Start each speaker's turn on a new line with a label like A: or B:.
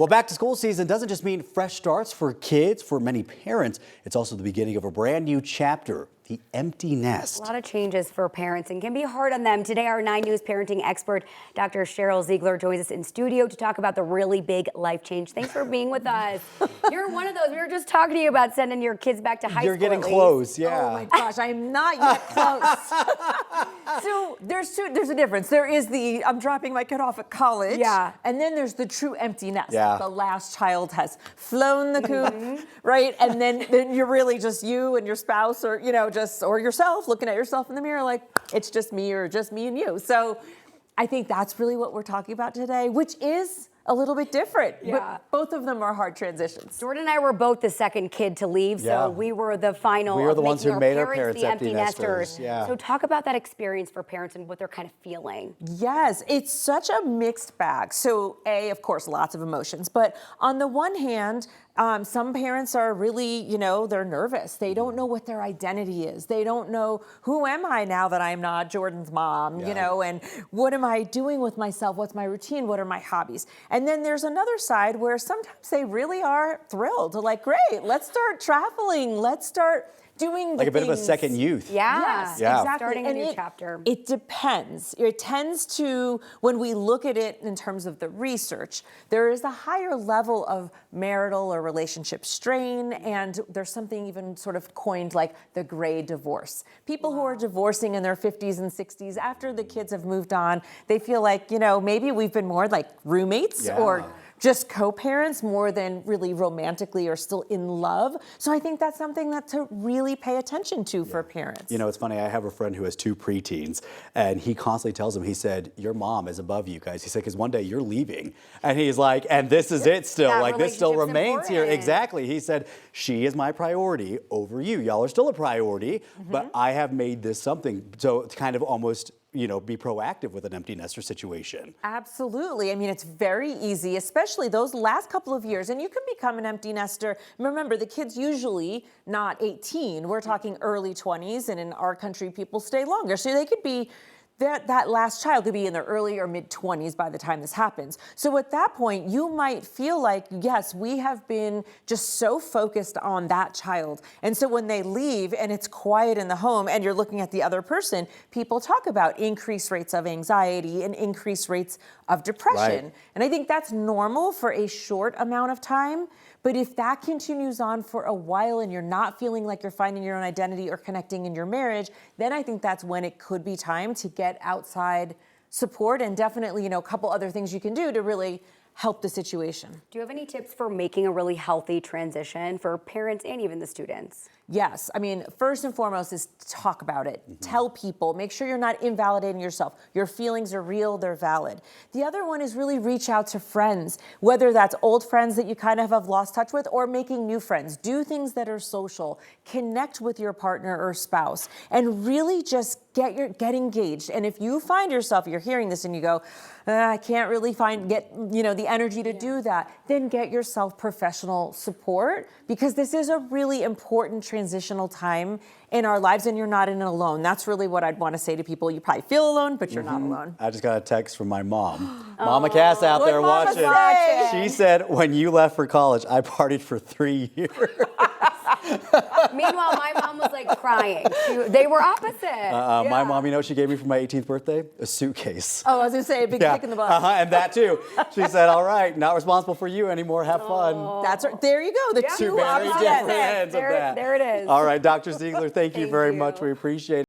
A: Well, back to school season doesn't just mean fresh starts for kids. For many parents, it's also the beginning of a brand new chapter. The empty nest.
B: A lot of changes for parents and can be hard on them. Today, our 9 News parenting expert, Dr. Cheryl Ziegler, joins us in studio to talk about the really big life change. Thanks for being with us. You're one of those. We were just talking to you about sending your kids back to high school.
A: You're getting close, yeah.
C: Oh my gosh, I'm not yet close. So there's a difference. There is the I'm dropping my kid off at college.
B: Yeah.
C: And then there's the true empty nest.
A: Yeah.
C: The last child has flown the coop, right? And then you're really just you and your spouse, or or yourself looking at yourself in the mirror like it's just me or just me and you. So I think that's really what we're talking about today, which is a little bit different.
B: Yeah.
C: But both of them are hard transitions.
B: Jordan and I were both the second kid to leave,
A: Yeah.
B: so we were the final.
A: We were the ones who made our
B: parents
A: parents
B: the
A: empty nesters. Yeah.
B: So talk about that experience for parents and what they're kind of feeling.
C: Yes, it's such a mixed bag. So of course, lots of emotions. But on the one hand, some parents are really, they're nervous. They don't know what their identity is. They don't know, who am I now that I'm not Jordan's mom, and what am I doing with myself? What's my routine? What are my hobbies? And then there's another side where sometimes they really are thrilled. Like, great, let's start traveling. Let's start doing
A: like a bit of a second youth.
B: Yeah,
C: Yes, exactly.
B: Starting a new chapter.
C: It depends. It tends to, when we look at it in terms of the research, there is a higher level of marital or relationship strain, and there's something even sort of coined like the gray divorce. People who are divorcing in their 50s and 60s after the kids have moved on, they feel like, maybe we've been more like roommates or just co-parents more than really romantically or still in love. So I think that's something that to really pay attention to for parents.
A: It's funny, I have a friend who has 2 preteens, and he constantly tells them, he said, your mom is above you guys. He said, because one day you're leaving. And he's like, and this is it still,
B: That
A: like this still
B: relationship's
A: remains here.
B: important.
A: Exactly. He said, she is my priority over you. Y'all are still a priority, but I have made this something. So it's kind of almost, be proactive with an empty nester situation.
C: Absolutely. I mean, it's very easy, especially those last couple of years. And you can become an empty nester. Remember, the kid's usually not 18. We're talking early 20s. And in our country, people stay longer. So they could be, that last child could be in their early or mid 20s by the time this happens. So at that point, you might feel like, yes, we have been just so focused on that child. And so when they leave and it's quiet in the home and you're looking at the other person, people talk about increased rates of anxiety and increased rates of depression.
A: Right.
C: And I think that's normal for a short amount of time. But if that continues on for a while and you're not feeling like you're finding your own identity or connecting in your marriage, then I think that's when it could be time to get outside support and definitely, a couple other things you can do to really help the situation.
B: Do you have any tips for making a really healthy transition for parents and even the students?
C: Yes. I mean, first and foremost is talk about it. Tell people. Make sure you're not invalidating yourself. Your feelings are real. They're valid. The other one is really reach out to friends, whether that's old friends that you kind of have lost touch with or making new friends. Do things that are social. Connect with your partner or spouse and really just get engaged. And if you find yourself, you're hearing this and you go, I can't really get the energy to do that, then get yourself professional support, because this is a really important transitional time in our lives and you're not in it alone. That's really what I'd want to say to people. You probably feel alone, but you're not alone.
A: I just got a text from my mom. Mama Cass out there
C: Mama
A: watching.
C: say?
A: She said, when you left for college, I partied for 3 years.
B: Meanwhile, my mom was like crying. They were opposite.
A: My mom, she gave me for my 18th birthday? A suitcase.
C: Oh, I was going to say a big kick in the butt.
A: And that too. She said, all right, not responsible for you anymore. Have fun.
C: That's right. There you go. The
A: Two
C: two
A: very
C: opposite
A: different
C: ends.
A: ends of that.
B: There it is.
A: All right, Dr. Ziegler, thank you
B: Thank
A: very
B: you.
A: much. We appreciate it.